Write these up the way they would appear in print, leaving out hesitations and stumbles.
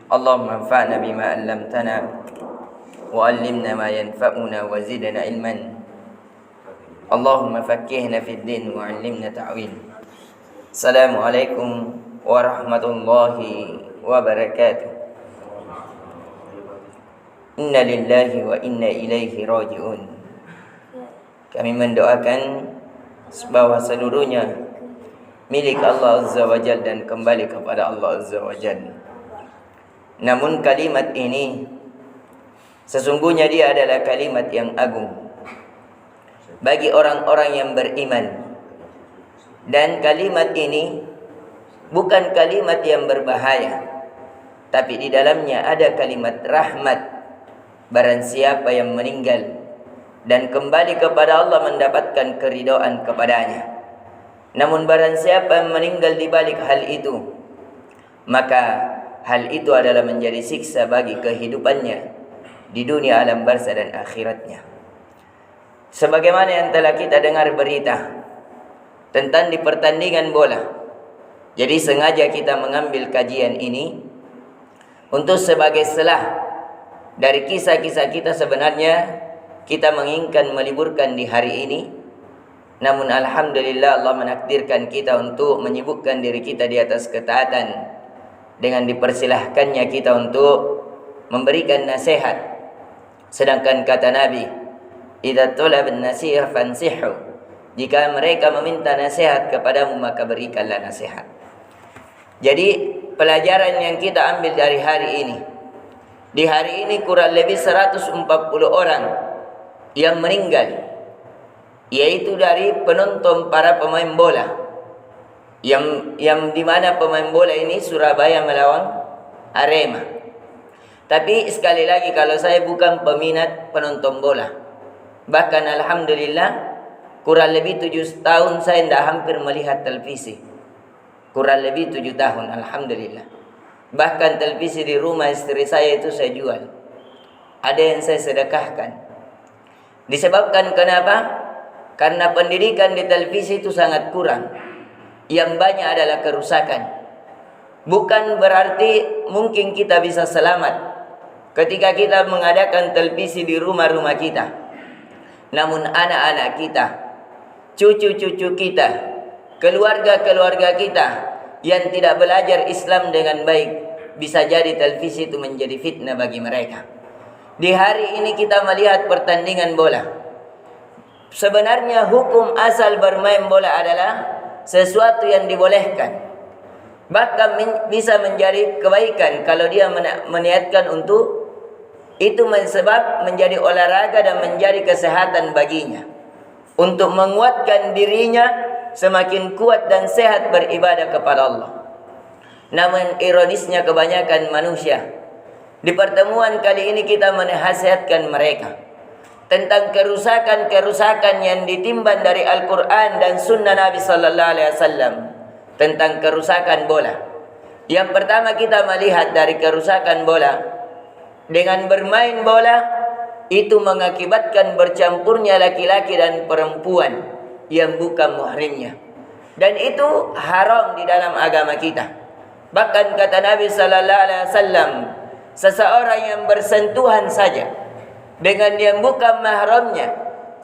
اللهم انفعنا بما علمتنا وعلمنا ما ينفعنا وزدنا علما اللهم فقهنا في الدين وعلمنا تعويل. Assalamualaikum warahmatullahi wabarakatuh. Inna lillahi wa inna ilaihi raji'un. Kami mendoakan bahwa seluruhnya milik Allah Azza wa Jalla dan kembali kepada Allah Azza wa Jalla. Namun kalimat ini sesungguhnya dia adalah kalimat yang agung bagi orang-orang yang beriman. Dan kalimat ini bukan kalimat yang berbahaya, tapi di dalamnya ada kalimat rahmat. Barang siapa yang meninggal dan kembali kepada Allah mendapatkan keridhaan kepadanya. Namun barang siapa yang meninggal di balik hal itu, maka hal itu adalah menjadi siksa bagi kehidupannya di dunia alam barzah dan akhiratnya. Sebagaimana yang telah kita dengar berita tentang di pertandingan bola. Jadi sengaja kita mengambil kajian ini untuk sebagai selah dari kisah-kisah kita. Sebenarnya kita menginginkan meliburkan di hari ini, namun alhamdulillah Allah menakdirkan kita untuk menyibukkan diri kita di atas ketaatan dengan dipersilahkannya kita untuk memberikan nasihat. Sedangkan kata Nabi, idza talaba an-nasihah fansihu, jika mereka meminta nasihat kepadamu maka berikanlah nasihat. Jadi pelajaran yang kita ambil dari hari ini, di hari ini kurang lebih 140 orang yang meninggal, yaitu dari penonton para pemain bola, yang dimana pemain bola ini Surabaya melawan Arema. Tapi sekali lagi, kalau saya bukan peminat penonton bola, bahkan alhamdulillah kurang lebih 7 tahun saya tidak hampir melihat televisi. Kurang lebih 7 tahun alhamdulillah. Bahkan televisi di rumah istri saya itu saya jual, ada yang saya sedekahkan. Disebabkan kenapa? Karena pendidikan di televisi itu sangat kurang. Yang banyak adalah kerusakan. Bukan berarti mungkin kita bisa selamat ketika kita mengadakan televisi di rumah-rumah kita. Namun anak-anak kita, cucu-cucu kita, keluarga-keluarga kita yang tidak belajar Islam dengan baik, bisa jadi televisi itu menjadi fitnah bagi mereka. Di hari ini kita melihat pertandingan bola. Sebenarnya hukum asal bermain bola adalah sesuatu yang dibolehkan. Bahkan bisa menjadi kebaikan kalau dia meniatkan untuk itu, sebab menjadi olahraga dan menjadi kesehatan baginya, untuk menguatkan dirinya semakin kuat dan sehat beribadah kepada Allah. Namun ironisnya kebanyakan manusia, di pertemuan kali ini kita menasihatkan mereka tentang kerusakan-kerusakan yang ditimbang dari Al-Quran dan Sunnah Nabi Sallallahu Alaihi Wasallam tentang kerusakan bola. Yang pertama kita melihat dari kerusakan bola, dengan bermain bola itu mengakibatkan bercampurnya laki-laki dan perempuan yang bukan muhrimnya, dan itu haram di dalam agama kita. Bahkan kata Nabi Sallallahu Alaihi Wasallam, seseorang yang bersentuhan saja dengan yang bukan mahramnya,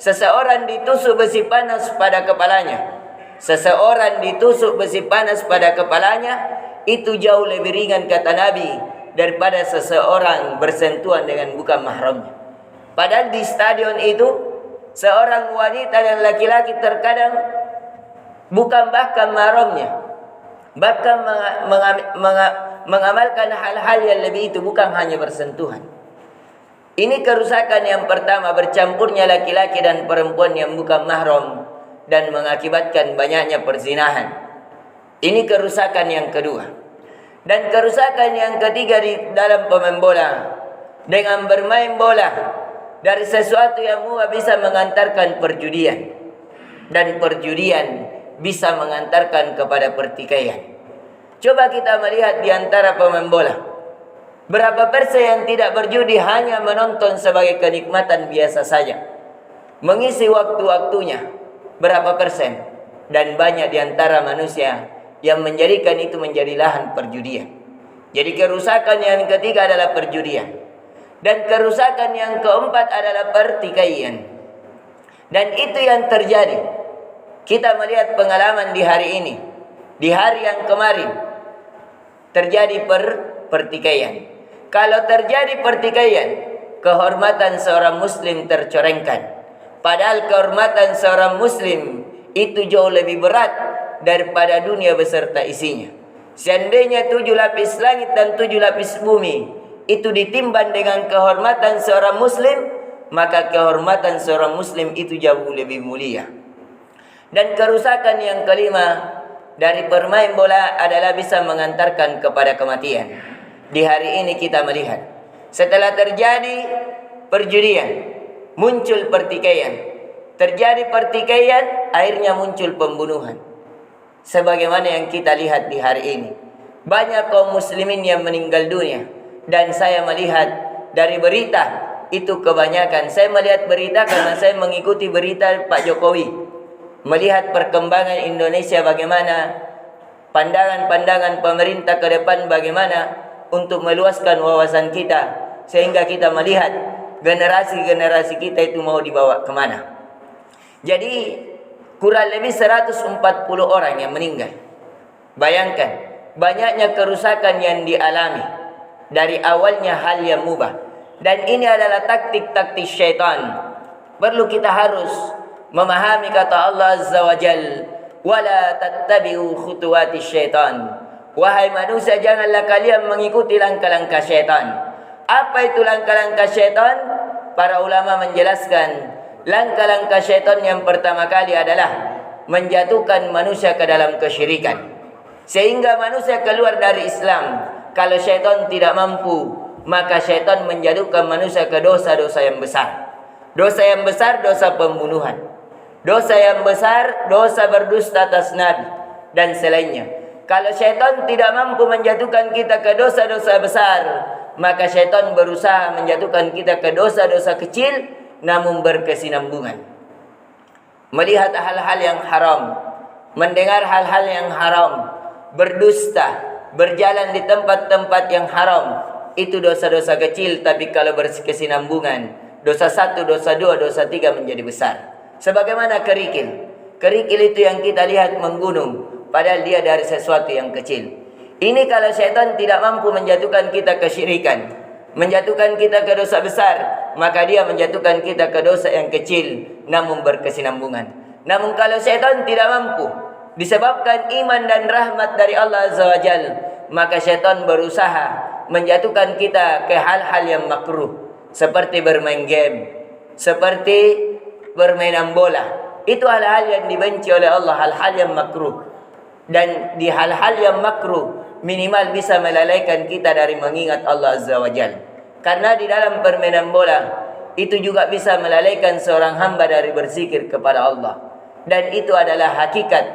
seseorang ditusuk besi panas pada kepalanya. Seseorang ditusuk besi panas pada kepalanya itu jauh lebih ringan kata Nabi daripada seseorang bersentuhan dengan bukan mahramnya. Padahal di stadion itu seorang wanita dan laki-laki terkadang bukan bahkan mahramnya, bahkan mengamalkan hal-hal yang lebih itu, bukan hanya bersentuhan. Ini kerusakan yang pertama, bercampurnya laki-laki dan perempuan yang bukan mahram dan mengakibatkan banyaknya perzinahan. Ini kerusakan yang kedua. Dan kerusakan yang ketiga di dalam pemain bola, dengan bermain bola dari sesuatu yang mubah bisa mengantarkan perjudian, dan perjudian bisa mengantarkan kepada pertikaian. Coba kita melihat di antara pemain bola, berapa persen yang tidak berjudi hanya menonton sebagai kenikmatan biasa saja, mengisi waktu-waktunya, berapa persen? Dan banyak di antara manusia yang menjadikan itu menjadi lahan perjudian. Jadi kerusakan yang ketiga adalah perjudian. Dan kerusakan yang keempat adalah pertikaian. Dan itu yang terjadi. Kita melihat pengalaman di hari ini. Di hari yang kemarin terjadi pertikaian. Kalau terjadi pertikaian, kehormatan seorang muslim tercorengkan. Padahal kehormatan seorang muslim itu jauh lebih berat daripada dunia beserta isinya. Seandainya 7 lapis langit dan 7 lapis bumi itu ditimbang dengan kehormatan seorang muslim, maka kehormatan seorang muslim itu jauh lebih mulia. Dan kerusakan yang kelima dari bermain bola adalah bisa mengantarkan kepada kematian. Di hari ini kita melihat, setelah terjadi perjudian, muncul pertikaian. Terjadi pertikaian, akhirnya muncul pembunuhan. Sebagaimana yang kita lihat di hari ini, banyak kaum muslimin yang meninggal dunia. Dan saya melihat dari berita itu kebanyakan. Saya melihat berita karena saya mengikuti berita Pak Jokowi, melihat perkembangan Indonesia, bagaimana pandangan-pandangan pemerintah ke depan, bagaimana untuk meluaskan wawasan kita, sehingga kita melihat generasi-generasi kita itu mau dibawa kemana. Jadi kurang lebih 140 orang yang meninggal. Bayangkan banyaknya kerusakan yang dialami. Dari awalnya hal yang mubah. Dan ini adalah taktik-taktik syaitan. Perlu kita harus memahami kata Allah Azza wa Jal, wala tattabi'u khutuwati syaitan. Wahai manusia, janganlah kalian mengikuti langkah-langkah syaitan. Apa itu langkah-langkah syaitan? Para ulama menjelaskan, langkah-langkah syaitan yang pertama kali adalah menjatuhkan manusia ke dalam kesyirikan, sehingga manusia keluar dari Islam. Kalau syaitan tidak mampu, maka syaitan menjatuhkan manusia ke dosa-dosa yang besar. Dosa yang besar, dosa pembunuhan. Dosa yang besar, dosa berdusta atas Nabi dan selainnya. Kalau syaitan tidak mampu menjatuhkan kita ke dosa-dosa besar, maka syaitan berusaha menjatuhkan kita ke dosa-dosa kecil namun berkesinambungan. Melihat hal-hal yang haram, mendengar hal-hal yang haram, berdusta, berjalan di tempat-tempat yang haram, itu dosa-dosa kecil. Tapi kalau berkesinambungan, dosa 1, dosa 2, dosa 3 menjadi besar. Sebagaimana kerikil. Kerikil itu yang kita lihat menggunung, padahal dia dari sesuatu yang kecil. Ini kalau syaitan tidak mampu menjatuhkan kita ke syirikan, menjatuhkan kita ke dosa besar, maka dia menjatuhkan kita ke dosa yang kecil namun berkesinambungan. Namun kalau syaitan tidak mampu, disebabkan iman dan rahmat dari Allah Azza wa Jal, maka syaitan berusaha menjatuhkan kita ke hal-hal yang makruh, seperti bermain game, seperti bermainan bola. Itu hal-hal yang dibenci oleh Allah, hal-hal yang makruh. Dan di hal-hal yang makruh, minimal bisa melalaikan kita dari mengingat Allah Azza wa Jal. Karena di dalam permainan bola, itu juga bisa melalaikan seorang hamba dari berzikir kepada Allah. Dan itu adalah hakikat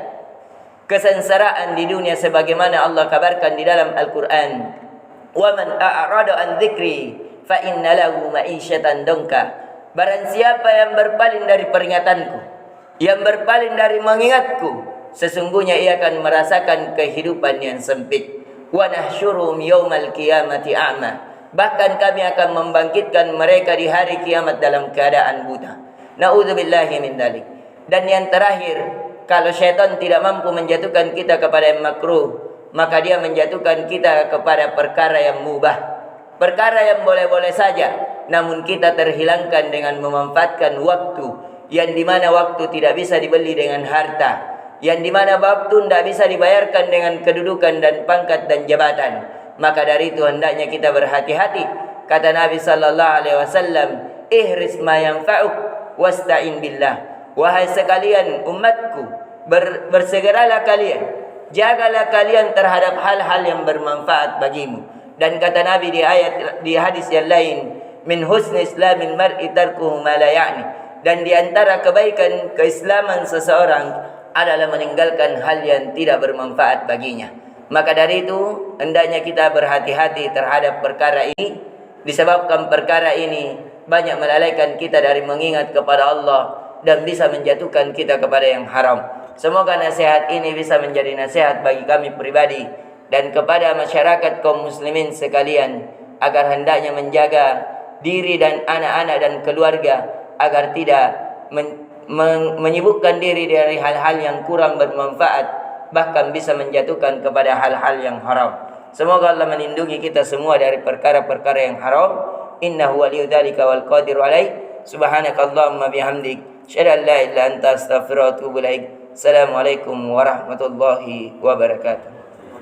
kesengsaraan di dunia, sebagaimana Allah kabarkan di dalam Al-Quran, wa man a'rada an dzikri fa inna lahu ma'isyatan donka. Barang siapa yang berpaling dari peringatanku, yang berpaling dari mengingatku, sesungguhnya ia akan merasakan kehidupan yang sempit. Wa nahsyurum yaumal qiyamati a'ma. Bahkan kami akan membangkitkan mereka di hari kiamat dalam keadaan buta. Na'udzubillahi min dzalik. Dan yang terakhir, kalau syaitan tidak mampu menjatuhkan kita kepada yang makruh, maka dia menjatuhkan kita kepada perkara yang mubah, perkara yang boleh-boleh saja, namun kita terhilangkan dengan memanfaatkan waktu, yang dimana waktu tidak bisa dibeli dengan harta, yang dimana waktu tidak bisa dibayarkan dengan kedudukan dan pangkat dan jabatan. Maka dari itu hendaknya kita berhati-hati. Kata Nabi sallallahu alaihi wasallam, ihris ma yanfa'uk wasta'in billah. Wahai sekalian umatku, bersegeralah kalian, jagalah kalian terhadap hal-hal yang bermanfaat bagimu. Dan kata Nabi di hadis yang lain, min husni islamil mar'i tarkuhu ma la ya'ni. Dan di antara kebaikan keislaman seseorang adalah meninggalkan hal yang tidak bermanfaat baginya. Maka dari itu hendaknya kita berhati-hati terhadap perkara ini, disebabkan perkara ini banyak melalaikan kita dari mengingat kepada Allah dan bisa menjatuhkan kita kepada yang haram. Semoga nasihat ini bisa menjadi nasihat bagi kami pribadi dan kepada masyarakat kaum muslimin sekalian agar hendaknya menjaga diri dan anak-anak dan keluarga agar tidak menyibukkan diri dari hal-hal yang kurang bermanfaat, bahkan bisa menjatuhkan kepada hal-hal yang haram. Semoga Allah melindungi kita semua dari perkara-perkara yang haram. Innahu waliyudzalika wal qadiru alaih. Subhanakallahumma bihamdik, asyhadu an la ilaha illa anta, astaghfiruka wa atubu ilaik. Assalamualaikum warahmatullahi wabarakatuh.